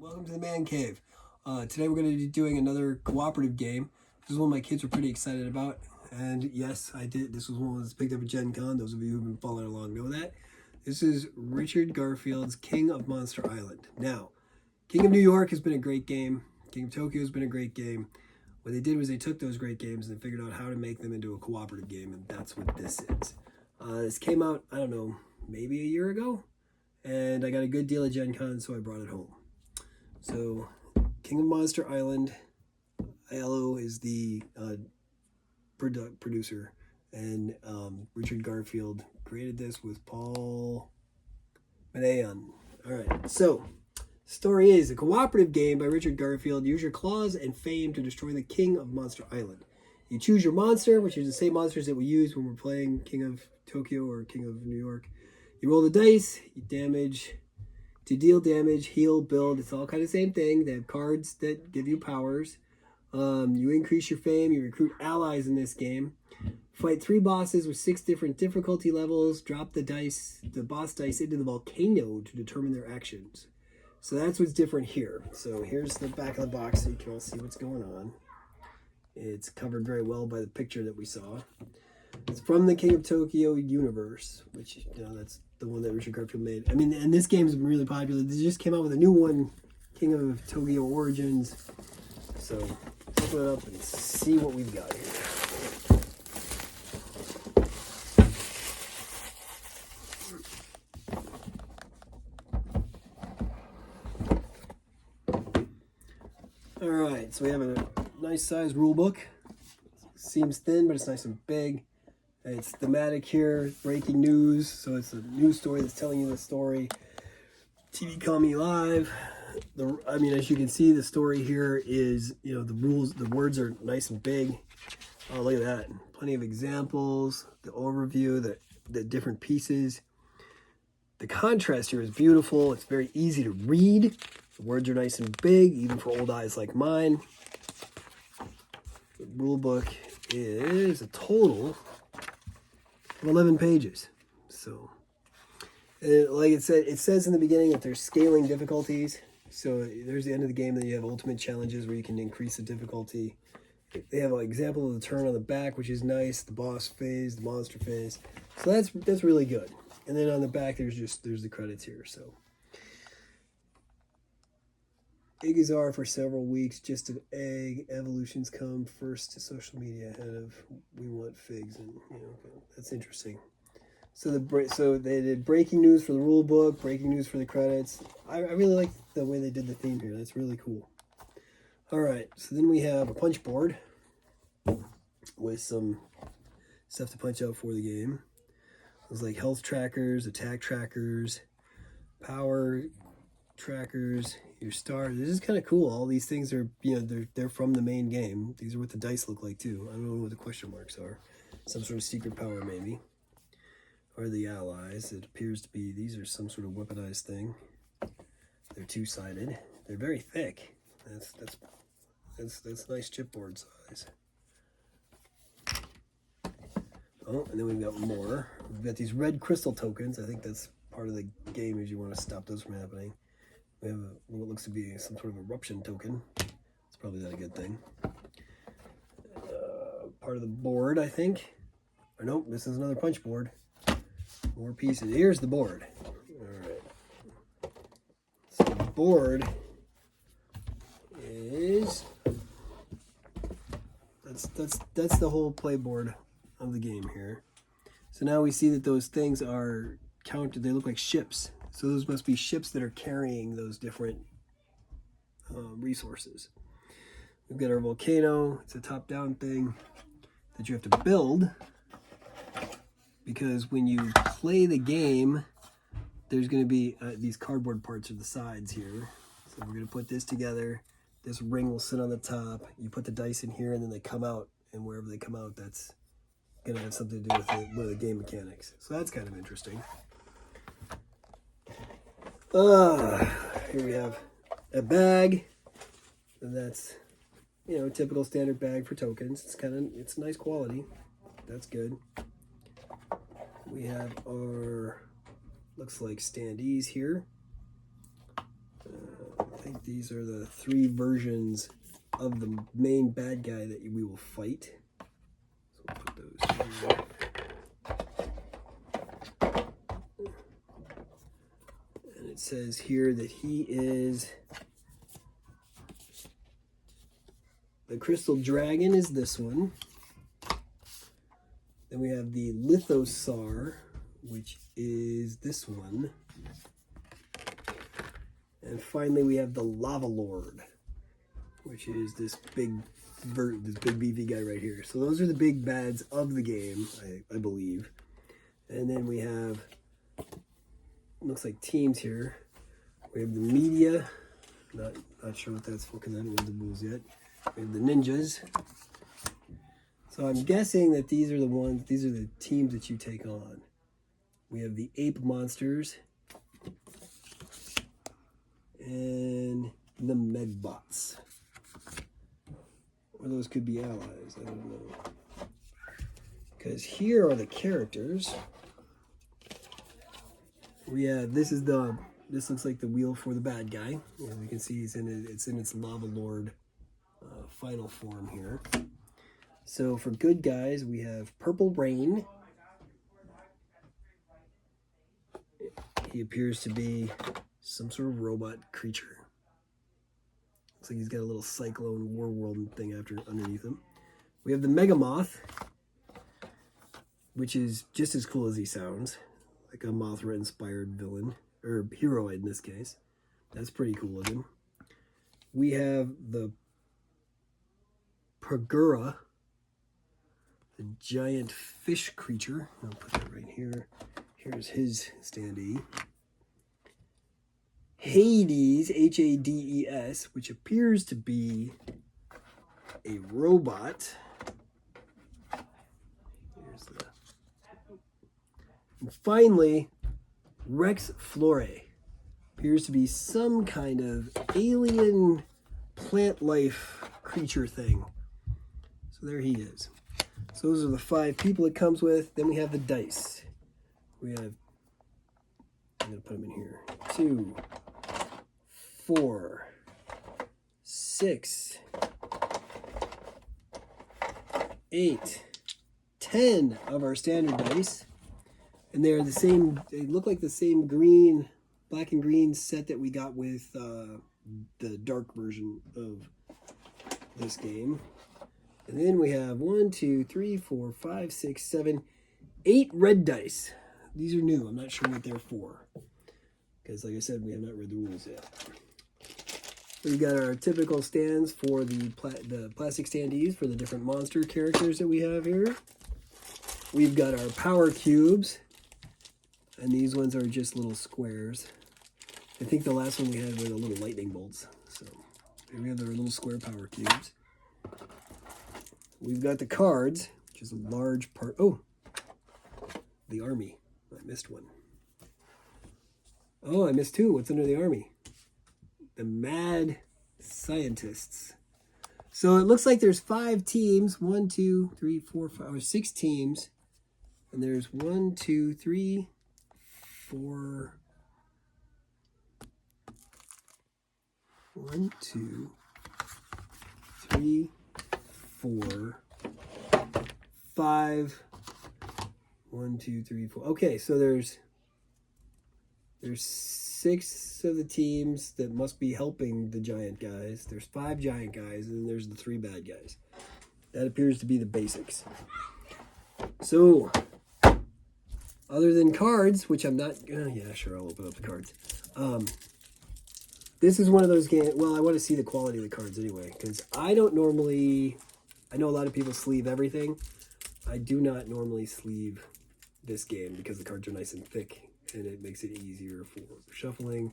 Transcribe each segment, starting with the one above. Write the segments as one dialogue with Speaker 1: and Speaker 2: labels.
Speaker 1: Welcome to the Man Cave. Today we're going to be doing another cooperative game. This is one my kids were pretty excited about. And yes, I did. This was one that was picked up at Gen Con. Those of you who've been following along know that. This is Richard Garfield's King of Monster Island. Now, King of New York has been a great game. King of Tokyo has been a great game. What they did was they took those great games and figured out how to make them into a cooperative game, and that's what this is. This came out, I don't know, maybe a year ago, and I got a good deal at Gen Con, so I brought it home. So, King of Monster Island, ILO is the producer, and Richard Garfield created this with Paul Manayan. Alright, so, story is a cooperative game by Richard Garfield. Use your claws and fame to destroy the King of Monster Island. You choose your monster, which is the same monsters that we use when we're playing King of Tokyo or King of New York. You roll the dice, you damage. To deal damage, heal, build, it's all kind of the same thing. They have cards that give you powers. You increase your fame, you recruit allies in this game. Fight 3 bosses with 6 different difficulty levels. Drop the boss dice into the volcano to determine their actions. So that's what's different here. So here's the back of the box so you can all see what's going on. It's covered very well by the picture that we saw. It's from the King of Tokyo universe, which, you know, that's the one that Richard Garfield made. I mean, and this game's been really popular. They just came out with a new one, King of Tokyo Origins. So, open it up and see what we've got here. Alright, so we have a nice sized rule book. Seems thin, but it's nice and big. It's thematic here, breaking news, so it's a news story that's telling you the story. TV Call Me Live. I mean, as you can see, the story here is, you know, the rules, the words are nice and big. Oh, look at that. Plenty of examples, the overview, the different pieces. The contrast here is beautiful. It's very easy to read. The words are nice and big, even for old eyes like mine. The rule book is a total 11 pages. So, like it says in the beginning that there's scaling difficulties. So there's the end of the game. Then you have ultimate challenges where you can increase the difficulty. They have an example of the turn on the back, which is nice. The boss phase, the monster phase. So that's really good. And then on the back, there's the credits here. So eggs are for several weeks. Just an egg. Evolutions come first to social media ahead of we want figs, and you know that's interesting. So they did breaking news for the rule book, breaking news for the credits. I really like the way they did the theme here. That's really cool. All right, so then we have a punch board with some stuff to punch out for the game. There's like health trackers, attack trackers, power trackers, your star. This is kind of cool. All these things are, you know, they're from the main game. These are what the dice look like too. I don't know what the question marks are. Some sort of secret power maybe. Or the allies. It appears to be, these are some sort of weaponized thing. They're two-sided. They're very thick. That's nice chipboard size. Oh, and then we've got more. We've got these red crystal tokens. I think that's part of the game, is you want to stop those from happening. We have what looks to be some sort of eruption token. It's probably not a good thing. Part of the board, I think. Or nope, this is another punch board. More pieces. Here's the board. Alright. So the board is... That's the whole playboard of the game here. So now we see that those things are counted. They look like ships. So those must be ships that are carrying those different resources. We've got our volcano. It's a top-down thing that you have to build, because when you play the game, there's going to be these cardboard parts of the sides here. So we're going to put this together. This ring will sit on the top. You put the dice in here, and then they come out. And wherever they come out, that's going to have something to do with one of the game mechanics. So that's kind of interesting. Here we have a bag. And that's, you know, typical standard bag for tokens. It's nice quality. That's good. We have our, looks like standees here. think these are the 3 versions of the main bad guy that we will fight. So we'll put those here. And it says here that he is the Crystal Dragon is this one. Then we have the Lithosaur, which is this one. And finally we have the Lava Lord, which is this big beefy guy right here. So those are the big bads of the game, I believe. And then we have, looks like teams here. We have the media. Not sure what that's for because I haven't read the rules yet. We have the ninjas. So I'm guessing that these are the teams that you take on. We have the ape monsters and the Megbots. Or those could be allies, I don't know. Because here are the characters. We have, this looks like the wheel for the bad guy. As you can see, it's in its Lava Lord final form here. So for good guys, we have Purple Rain. He appears to be some sort of robot creature. Looks like he's got a little cyclone war world thing underneath him. We have the Megamoth, which is just as cool as he sounds. Like a Mothra-inspired villain, or hero in this case. That's pretty cool looking. We have the Pagura, the giant fish creature. I'll put that right here. Here's his standee. Hades, Hades, which appears to be a robot. Here's the... And finally, Rex Flore. Appears to be some kind of alien plant life creature thing. So there he is. So those are the 5 people it comes with. Then we have the dice. We have, I'm going to put them in here. 2, 4, 6, 8, 10 of our standard dice. And they're the same, they look like the same green, black and green set that we got with the dark version of this game. And then we have 1, 2, 3, 4, 5, 6, 7, 8 red dice. These are new. I'm not sure what they're for. Because like I said, we have not read the rules yet. We've got our typical stands for the plastic standees for the different monster characters that we have here. We've got our power cubes. And these ones are just little squares. I think the last one we had were the little lightning bolts. So here we have our little square power cubes. We've got the cards, which is a large part. Oh, the army. I missed one. Oh, I missed 2. What's under the army? The mad scientists. So it looks like there's 5 teams. 1, 2, 3, 4, 5, or 6 teams. And there's 1, 2, 3, 4. 1, 2, 3, 4, 5. 1, 2, 3, 4. Okay, so there's 6 of the teams that must be helping the giant guys. There's 5 giant guys, and then there's the 3 bad guys. That appears to be the basics. So, other than cards, which I'm not... yeah, sure, I'll open up the cards. This is one of those games... Well, I want to see the quality of the cards anyway, because I don't normally... I know a lot of people sleeve everything. I do not normally sleeve this game because the cards are nice and thick, and it makes it easier for shuffling.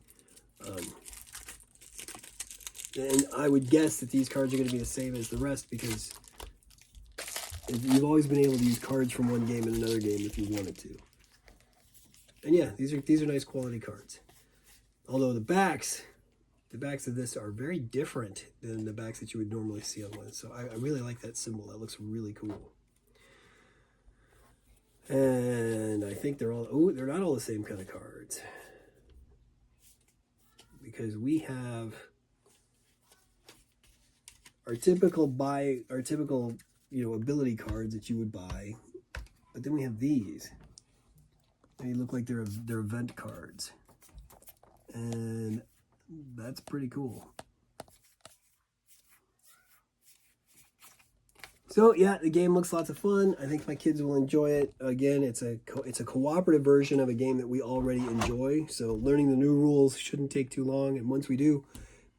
Speaker 1: And I would guess that these cards are going to be the same as the rest because you've always been able to use cards from one game in another game if you wanted to. And yeah, these are nice quality cards. Although the backs of this are very different than the backs that you would normally see on one. So I really like that symbol. That looks really cool. And I think they're not all the same kind of cards. Because we have our typical ability cards that you would buy. But then we have these. They look like they're event cards. And that's pretty cool. So yeah, the game looks lots of fun. I think my kids will enjoy it. Again, it's a cooperative version of a game that we already enjoy. So learning the new rules shouldn't take too long. And once we do,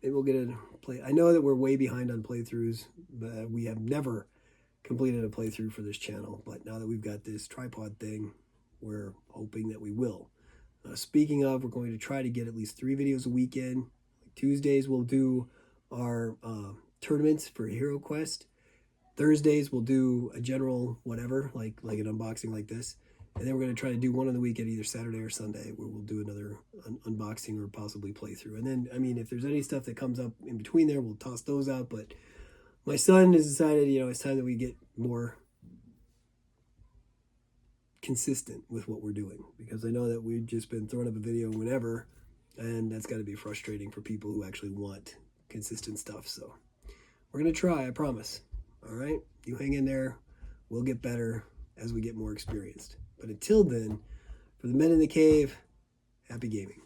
Speaker 1: maybe we'll get a play. I know that we're way behind on playthroughs. But we have never completed a playthrough for this channel. But now that we've got this tripod thing, we're hoping that we will. Speaking of, we're going to try to get at least 3 videos a weekend. Tuesdays we'll do our tournaments for Hero Quest. Thursdays we'll do a general whatever, like an unboxing like this. And then we're going to try to do one on the weekend, either Saturday or Sunday, where we'll do another unboxing or possibly playthrough. And then, I mean, if there's any stuff that comes up in between there, we'll toss those out. But my son has decided, it's time that we get more consistent with what we're doing. Because I know that we've just been throwing up a video whenever, and that's got to be frustrating for people who actually want consistent stuff. So we're going to try, I promise. All right, you hang in there. We'll get better as we get more experienced. But until then, for the men in the cave, happy gaming.